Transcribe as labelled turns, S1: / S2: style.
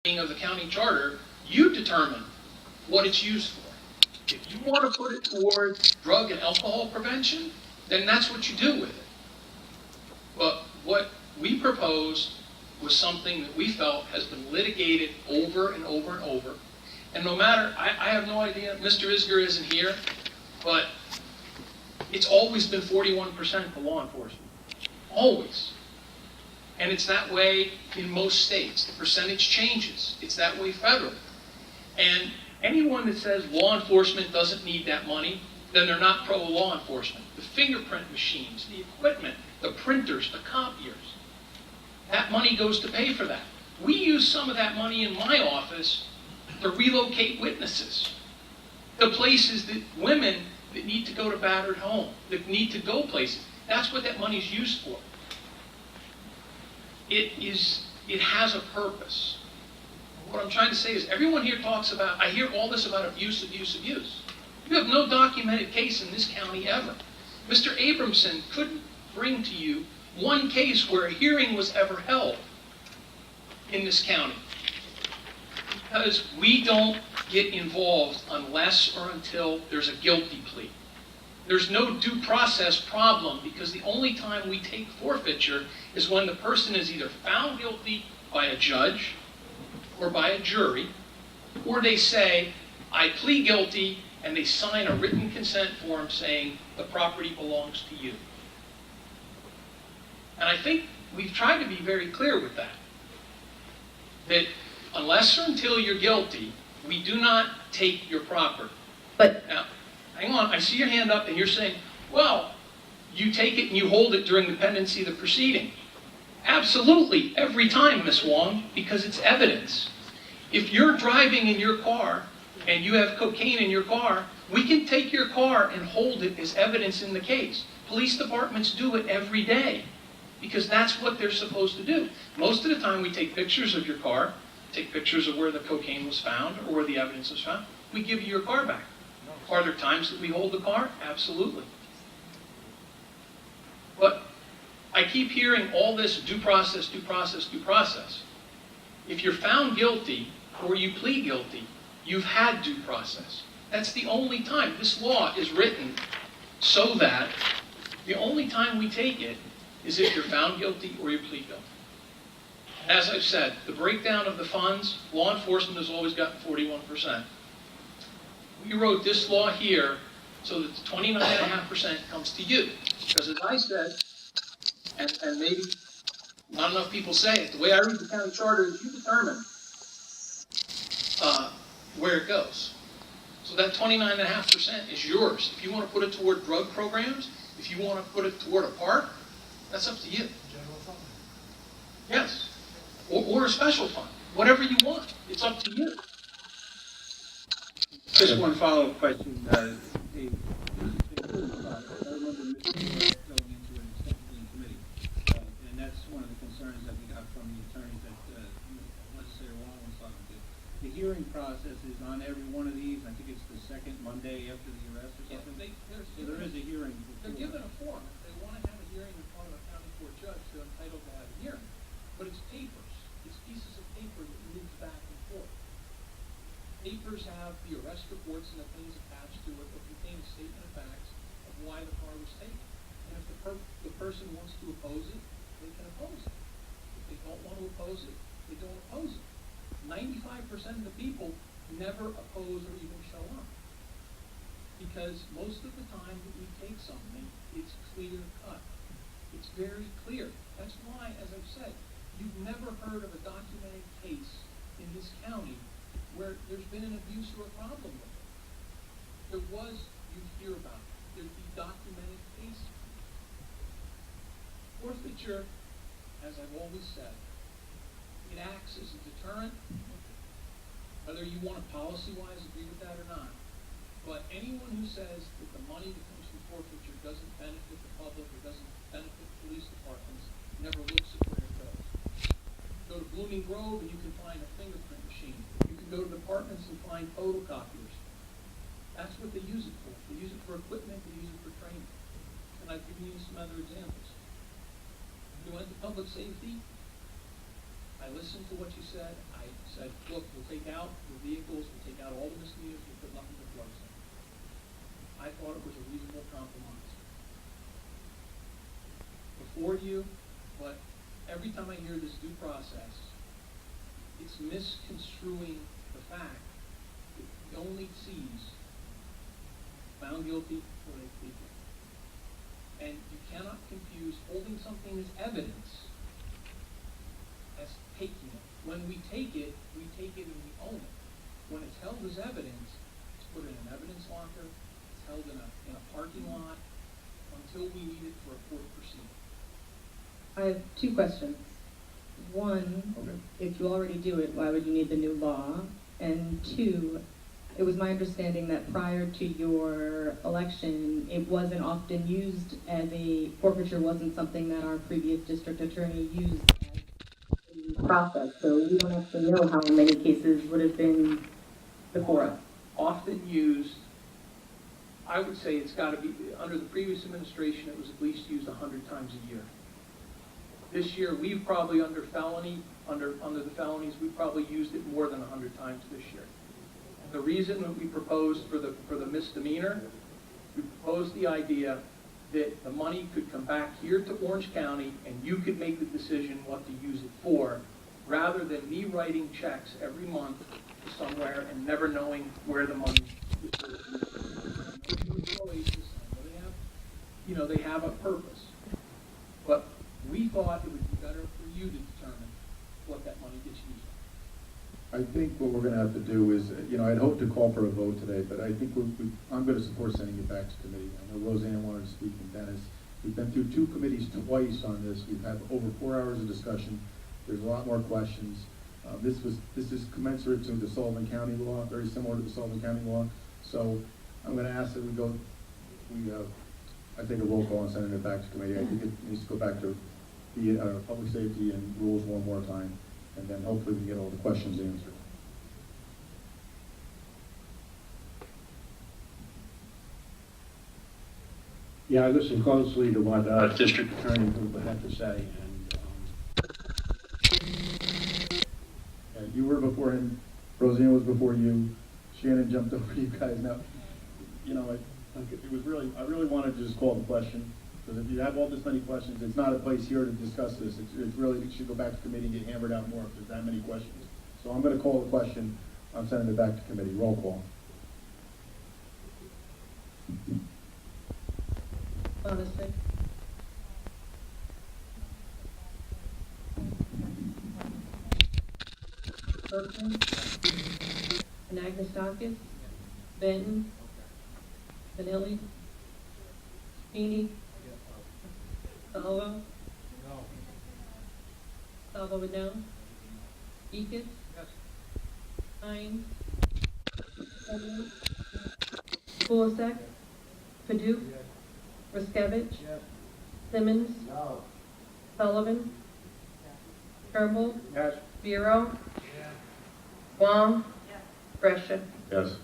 S1: of the county charter, you determine what it's used for. If you want to put it towards drug and alcohol prevention, then that's what you do with it. But what we proposed was something that we felt has been litigated over and over and over. And no matter, I have no idea, Mr. Isger isn't here, but it's always been 41% for law enforcement. Always. And it's that way in most states. The percentage changes. It's that way federally. And anyone that says law enforcement doesn't need that money, then they're not pro-law enforcement. The fingerprint machines, the equipment, the printers, the copiers, that money goes to pay for that. We use some of that money in my office to relocate witnesses. The places that women that need to go to battered home, that need to go places, that's what that money's used for. It has a purpose. What I'm trying to say is everyone here talks about, I hear all this about abuse, abuse, abuse. You have no documented case in this county ever. Mr. Abramson couldn't bring to you one case where a hearing was ever held in this county. Because we don't get involved unless or until there's a guilty plea. There's no due process problem because the only time we take forfeiture is when the person is either found guilty by a judge or by a jury, or they say, I plead guilty, and they sign a written consent form saying the property belongs to you. And I think we've tried to be very clear with that. That unless or until you're guilty, we do not take your property.
S2: But
S1: now, hang on, I see your hand up and you're saying, well, you take it and you hold it during the pendency of the proceeding. Absolutely, every time, Ms. Wong, because it's evidence. If you're driving in your car and you have cocaine in your car, we can take your car and hold it as evidence in the case. Police departments do it every day because that's what they're supposed to do. Most of the time we take pictures of your car, take pictures of where the cocaine was found or where the evidence was found. We give you your car back. Are there times that we hold the car? Absolutely. But I keep hearing all this due process, due process, due process. If you're found guilty or you plead guilty, you've had due process. That's the only time. This law is written so that the only time we take it is if you're found guilty or you plead guilty. As I've said, the breakdown of the funds, law enforcement has always gotten 41%. We wrote this law here so that the 29.5% comes to you. Because as I said, and maybe not enough people say it, the way I read the county charter is you determine where it goes. So that 29.5% is yours. If you want to put it toward drug programs, if you want to put it toward a park, that's up to you.
S3: General fund.
S1: Yes. Or a special fund. Whatever you want. It's up to you.
S4: Just one follow-up question. Dave, I remember Mr. Moore going into an extension committee, and that's one of the concerns that we got from the attorneys that legislator Wong was talking to. The hearing process is on every one of these. I think it's the second Monday after the arrest or something. So there is a hearing.
S1: They're given a form. If they want to have a hearing in front of a county court judge, they're entitled to have a hearing. But it's papers. It's pieces of paper that moves back and forth. Papers have the arrest reports and the things attached to it that contain a statement of facts of why the car was taken. And if the person wants to oppose it, they can oppose it. If they don't want to oppose it, they don't oppose it. 95% of the people never oppose or even show up. Because most of the time that we take something, it's clear cut. It's very clear. That's why, as I've said, you've never heard of a documented case in this county where there's been an abuse or a problem with it. There was, you'd hear about it. There'd be documented cases. Forfeiture, as I've always said, it acts as a deterrent, whether you want to policy-wise agree with that or not. But anyone who says that the money that comes from forfeiture doesn't benefit the public or doesn't benefit police departments never looks at where it goes. Go to Blooming Grove and you can find a fingerprint machine. You can go to departments and find photocopiers. That's what they use it for. They use it for equipment, they use it for training. And I've given you some other examples. You went to public safety. I listened to what you said. I
S4: right, said, look, we'll take out the vehicles, we'll take out all the misdemeanors, we'll put nothing but drugs in. I thought it was a reasonable compromise. Before you, but every time I hear this due process, it's misconstruing the fact that it only sees found guilty or they plead guilty. And you cannot confuse holding something as evidence as taking it. When we take it and we own it. When it's held as evidence, it's put in an evidence locker, it's held in a parking lot until we need it for a court proceeding.
S2: I have two questions. One, if you already do it, why would you need the new law? And two, it was my understanding that prior to your election, it wasn't often used as a forfeiture, wasn't something that our previous district attorney used as a process. So we don't actually know how many cases would have been before us.
S4: Often used, I would say it's got to be, under the previous administration, it was at least used 100 times a year. This year, we've probably under the felonies, we've probably used it more than 100 times this year. And the reason that we proposed for the misdemeanor, we proposed the idea that the money could come back here to Orange County and you could make the decision what to use it for, rather than me writing checks every month to somewhere and never knowing where the money is. They have a purpose. But we thought it would be better for you to determine what that money gets used on.
S3: I think what we're going to have to do is, I'd hoped to call for a vote today, but I think I'm going to support sending it back to committee. I know Roseanne wanted to speak and Dennis. We've been through two committees twice on this. We've had over 4 hours of discussion. There's a lot more questions. This is commensurate to the Sullivan County law, very similar to the Sullivan County law. So I'm going to ask that I take a roll call and send it back to committee. I think it needs to go back to the public safety and rules one more time, and then hopefully we can get all the questions answered.
S5: Yeah, I listened closely to what District Attorney Hoovler had to say, and
S3: You were before him, Roseanne was before you, Shannon jumped over you guys. Now, I really wanted to just call the question, because if you have all this many questions, it's not a place here to discuss this. It should go back to committee and get hammered out more if there's that many questions. So I'm going to call the question. I'm sending it back to committee. Roll call.
S2: Honestly. Berkman. Anagnestakis. Benton. Vanilli. Feeney. Salvo. Salvo would no. Ekus. Hines. Kulisek. Paduk. Riskevich. Simmons. Sullivan. Turnbull.
S5: yes.
S2: Bureau. Wong. Brescia.
S3: Yes.